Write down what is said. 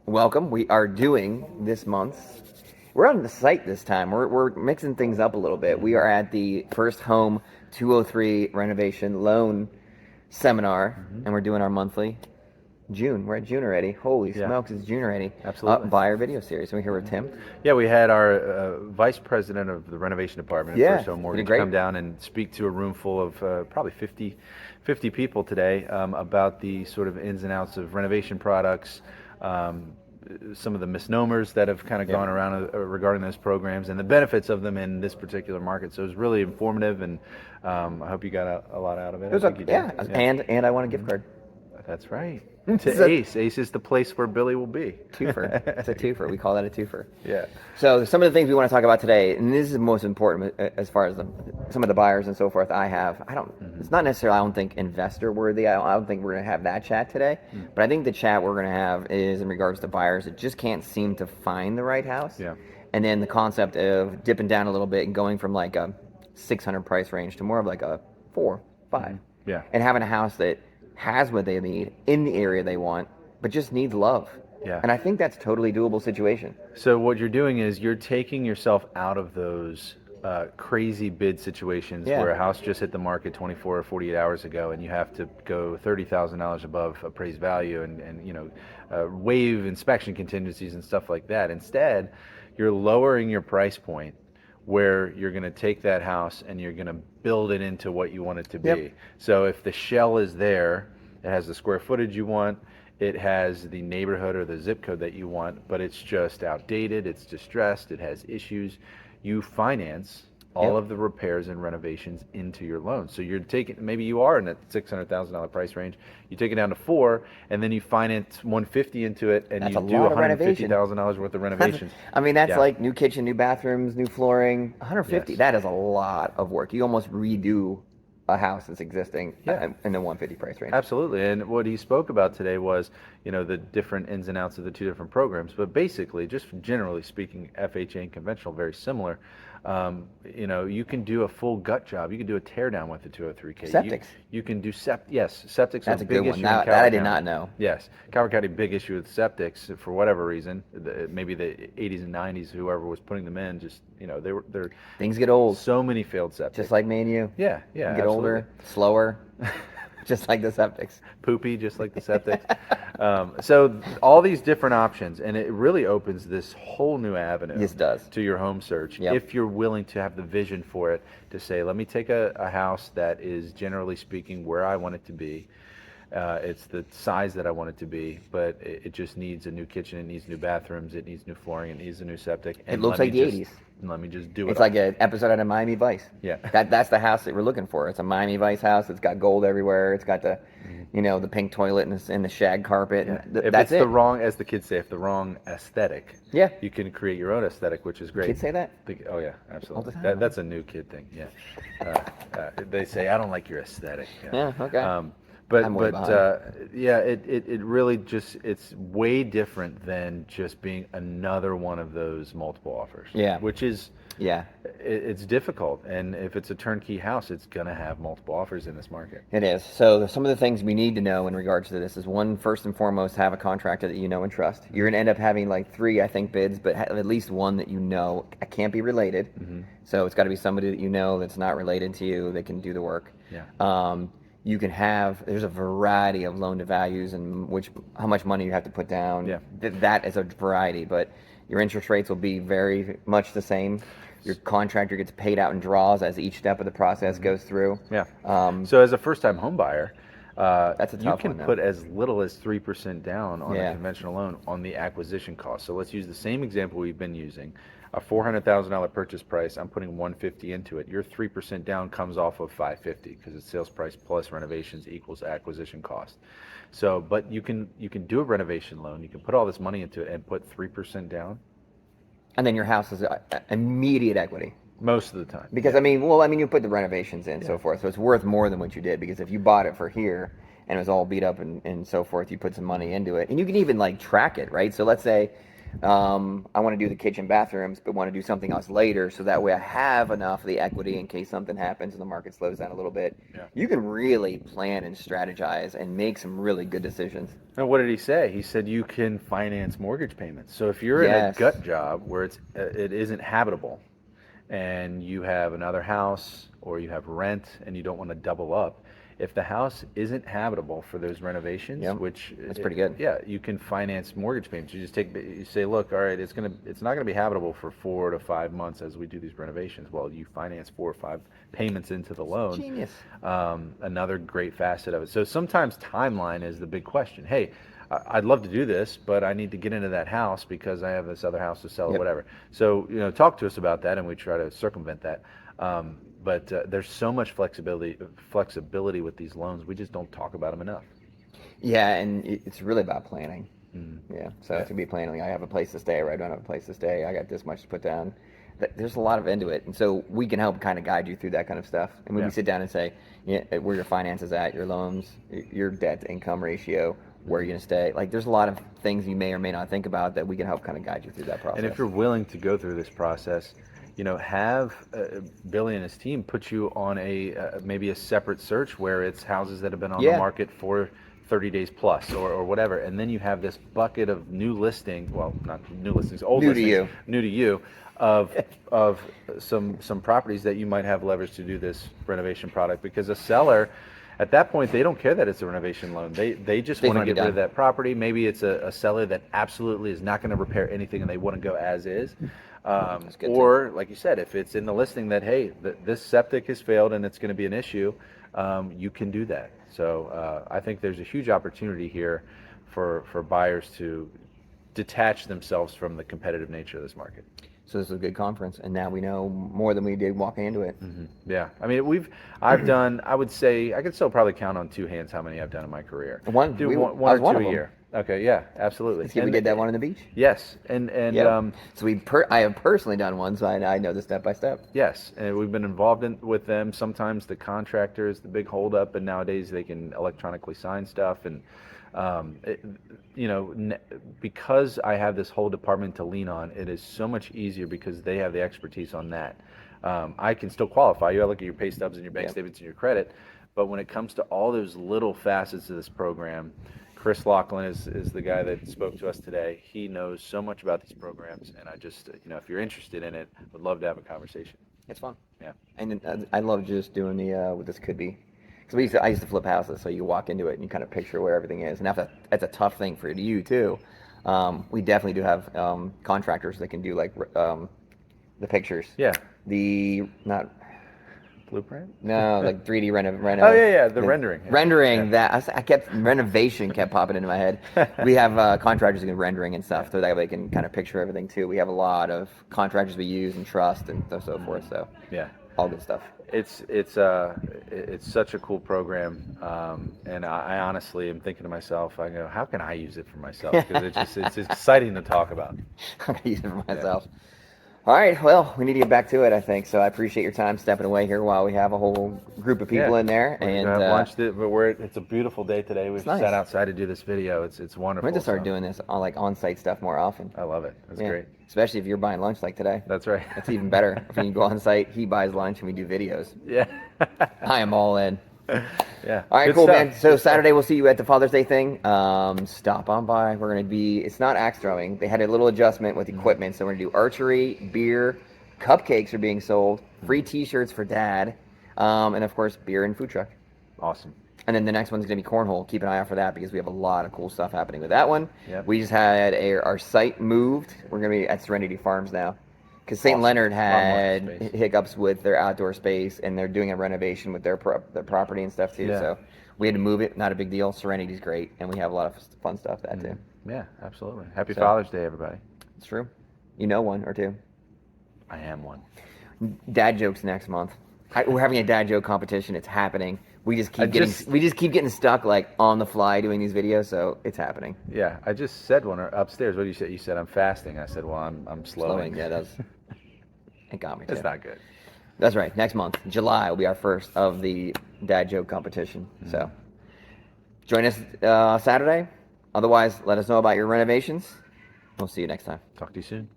welcome. We are doing this month. We're on the site this time. We're mixing things up a little bit. We are at the First Home 203 Renovation Loan Seminar, and we're doing our monthly. June. We're at June already. Holy smokes, it's June already. Absolutely. Buyer video series. We're here with Tim. Yeah, we had our vice president of the renovation department at First Home Mortgage come down and speak to a room full of probably 50 people today about the sort of ins and outs of renovation products, some of the misnomers that have kind of gone around regarding those programs and the benefits of them in this particular market. So it was really informative, and I hope you got a lot out of it. And I want a gift card. That's right. To Ace. Ace is the place where Billy will be. Twofer. It's a twofer. We call that a twofer. Yeah. So some of the things we want to talk about today, and this is most important as far as some of the buyers and so forth it's not necessarily, I don't think, investor worthy. I don't think we're going to have that chat today. But I think the chat we're going to have is in regards to buyers that just can't seem to find the right house. Yeah. And then the concept of dipping down a little bit and going from like a 600 price range to more of like a 4, 5. Yeah. And having a house that has what they need in the area they want, but just needs love. Yeah. And I think that's totally doable situation. So what you're doing is you're taking yourself out of those crazy bid situations where a house just hit the market 24 or 48 hours ago and you have to go $30,000 above appraised value and waive inspection contingencies and stuff like that. Instead, you're lowering your price point where you're going to take that house and you're going to build it into what you want it to be. Yep. So if the shell is there, it has the square footage you want, it has the neighborhood or the zip code that you want, but it's just outdated, it's distressed, it has issues, you finance all of the repairs and renovations into your loan. So you're taking, maybe you are in that $600,000 price range, you take it down to 4, and then you finance 150 into it, and you do $150,000 worth of renovations. I mean, that's like new kitchen, new bathrooms, new flooring. 150. That is a lot of work. You almost redo a house that's existing in the 150 price range. Absolutely. And what he spoke about today was, the different ins and outs of the two different programs. But basically, just generally speaking, FHA and conventional, very similar. You can do a full gut job. You can do a tear down with the 203K. Septics. You can do septics. That's a big big one. issue That I did not know. Yes. Calvert County, big issue with septics for whatever reason. Maybe the 80s and 90s, whoever was putting them in, just, they're things get old. So many failed septics. Just like me and you. Yeah. You get older, slower. Just like the septics. Poopy, just like the septics. So all these different options, and it really opens this whole new avenue to your home search if you're willing to have the vision for it, to say, let me take a house that is, generally speaking, where I want it to be. It's the size that I want it to be, but it just needs a new kitchen, it needs new bathrooms, it needs new flooring, it needs a new septic. And it looks like the 80s. Let me just do it. It's like an episode out of Miami Vice. Yeah. That's the house that we're looking for. It's a Miami Vice house. It's got gold everywhere. It's got the, the pink toilet and the shag carpet. Yeah. And if that's it's the wrong, as the kids say, if the wrong aesthetic, you can create your own aesthetic, which is great. Kids say that? Oh yeah, absolutely. That's a new kid thing. Yeah. They say, I don't like your aesthetic. Yeah. Okay. But it really just, it's way different than just being another one of those multiple offers. Yeah. Which is, it's difficult. And if it's a turnkey house, it's going to have multiple offers in this market. It is. So some of the things we need to know in regards to this is, one, first and foremost, have a contractor that you know and trust. You're going to end up having like 3, I think, bids, but have at least one that can't be related. So it's got to be somebody that that's not related to you that can do the work. Yeah. You can there's a variety of loan to values and how much money you have to put down. Yeah. That is a variety, but your interest rates will be very much the same. Your contractor gets paid out in draws as each step of the process goes through. Yeah. So as a first-time home buyer, that's a tough you can one, put as little as 3% down on a conventional loan on the acquisition cost. So let's use the same example we've been using. A $400,000 purchase price, I'm putting $150 into it. Your 3% down comes off of $550 because it's sales price plus renovations equals acquisition cost. So, but you can do a renovation loan. You can put all this money into it and put 3% down. And then your house is immediate equity. Most of the time. Because you put the renovations in and so forth, so it's worth more than what you did. Because if you bought it for here and it was all beat up and so forth, you put some money into it, and you can even like track it, right? So let's say I want to do the kitchen bathrooms, but want to do something else later, so that way I have enough of the equity in case something happens and the market slows down a little bit. Yeah. You can really plan and strategize and make some really good decisions. And what did he say? He said you can finance mortgage payments. So if you're in a Yes. gut job where it isn't habitable, and you have another house or you have rent and you don't want to double up, if the house isn't habitable for those renovations, Yep. which That's pretty good. yeah, you can finance mortgage payments. You say, look, all right, it's not gonna be habitable for 4 to 5 months as we do these renovations. Well, you finance 4 or 5 payments into the loan. Genius. Another great facet of it. So sometimes timeline is the big question. Hey, I'd love to do this, but I need to get into that house because I have this other house to sell or Yep. whatever. So, talk to us about that, and we try to circumvent that. But there's so much flexibility with these loans. We just don't talk about them enough. Yeah, and it's really about planning. Yeah, so Yeah. it's gonna be planning. I have a place to stay, or I don't have a place to stay. I got this much to put down. There's a lot of into it, and so we can help kind of guide you through that kind of stuff. And when Yeah. we sit down and say, yeah, where your finances at, your loans, your debt to income ratio, where you're gonna stay. Like, there's a lot of things you may or may not think about that we can help kind of guide you through that process. And if you're willing to go through this process, have Billy and his team put you on maybe a separate search where it's houses that have been on the Yeah. market for 30 days plus or whatever, and then you have this bucket of new listing, well, not new listings, old New to listings, you. new to you, of some properties that you might have leverage to do this renovation product, because a seller at that point, they don't care that it's a renovation loan. They just They want to wanna be get rid of done. that property. Maybe it's a seller that absolutely is not going to repair anything and they want to go as is. good Or, like you said, if it's in the listing that, hey, this septic has failed and it's going to be an issue, you can do that. So I think there's a huge opportunity here for buyers to detach themselves from the competitive nature of this market. So this is a good conference, and now we know more than we did walking into it. Yeah, I mean, I've done. I would say I could still probably count on 2 hands how many I've done in my career. One- Do we- one I was or one two of a them. year. Okay, yeah, absolutely. See, we did that one on the beach. Yes, and Yeah. So I have personally done one, so I know the step by step. yes, and we've been involved with them. Sometimes the contractor is the big holdup, and nowadays they can electronically sign stuff, and because I have this whole department to lean on, it is so much easier because they have the expertise on that. I can still qualify you. I look at your pay stubs and your bank Yeah. statements and your credit, but when it comes to all those little facets of this program, Chris Laughlin is the guy that spoke to us today. He knows so much about these programs, and I just, if you're interested in it, would love to have a conversation. It's fun. Yeah. And then, I love just doing the what this could be. Because I used to flip houses, so you walk into it and you kind of picture where everything is. And that's a tough thing for you too. We definitely do have contractors that can do like the pictures. Yeah. The not Blueprint? no like 3D Oh, yeah, the rendering. Yeah. Rendering that I kept renovation kept popping into my head. We have contractors who can rendering and stuff, so that they can kind of picture everything too. We have a lot of contractors we use and trust and so forth. So Yeah. all good stuff. It's such a cool program, and I honestly am thinking to myself, I go, how can I use it for myself? Because it's exciting to talk about. I'm gonna use it for myself. All right, well, we need to get back to it, I think. So I appreciate your time stepping away here while we have a whole group of people Yeah. in there. We're And gonna have lunch, but it's a beautiful day today. We've nice. sat outside to do this video. It's we're wonderful. going to start so doing this on-site stuff more often. I love it. That's Yeah. great. Especially if you're buying lunch like today. That's right. That's even better. If you go on site, he buys lunch and we do videos. Yeah. I am all in. Yeah. All right, Good cool, stuff. man. So Saturday we'll see you at the Father's Day thing. Stop on by. We're going to be, it's not axe throwing. They had a little adjustment with equipment. So we're going to do archery, beer, cupcakes are being sold, free t-shirts for dad, and of course beer and food truck. Awesome. And then the next one's going to be cornhole. Keep an eye out for that because we have a lot of cool stuff happening with that one. Yep. We just had our site moved. We're going to be at Serenity Farms now because St. Awesome. Leonard A lot more had space. hiccups with their outdoor space and they're doing a renovation with their property and stuff too. Yeah. So we had to move it. Not a big deal. Serenity's great, and we have a lot of fun stuff that too. Yeah, absolutely. Happy So- Father's Day, everybody. It's true. You know one or two. I am one. Dad jokes next month. We're having a dad joke competition. It's happening. We just keep getting stuck like on the fly doing these videos, so it's happening. Yeah, I just said one upstairs. What did you say? You said I'm fasting. I said, well, I'm slowing. Yeah, that's it got me. That's too. not good. That's right. Next month, July, will be our first of the dad joke competition. So join us Saturday. Otherwise, let us know about your renovations. We'll see you next time. Talk to you soon.